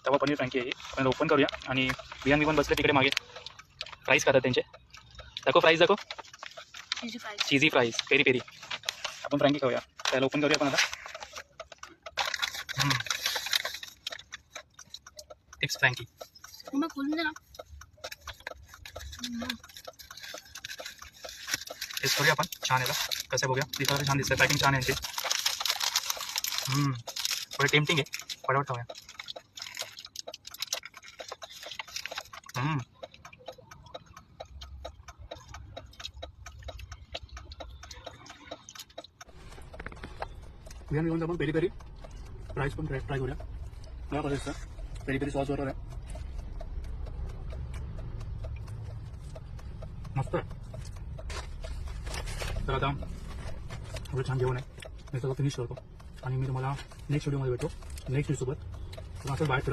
तवा पनीर फ्रँकी आहे. आपण ओपन करूया आणि बियान पण बसले तिकडे मागे फ्राईज खातात त्यांचे. दाखव फ्राईज दाखव. चीजी फ्राईज पेरी पेरी. आपण फ्रँकी खाऊया. त्याला ओपन करूया आपण आता. टिप्स फ्रँकी खोलून दे ना. टेस्ट करूया आपण. छान आहे का कसं बघूया. दिसायला छान दिसतं. पॅकिंग छान आहे यांची. थोडं टेम्पटिंग आहे. फटाफट खाऊया. बियान घेऊन आपण पेरी पेरी फ्राईज पण ट्राय करूया. मला कसं दिसतं पेरी पेरी सॉस बरोबर आहे. मस्त आहे. तर आता एवढं छान जेवण आहे. मी सगळं फिनिश करतो आणि मी तुम्हाला नेक्स्ट व्हिडिओमध्ये भेटतो नेक्स्ट डिशसोबत. असं बाय.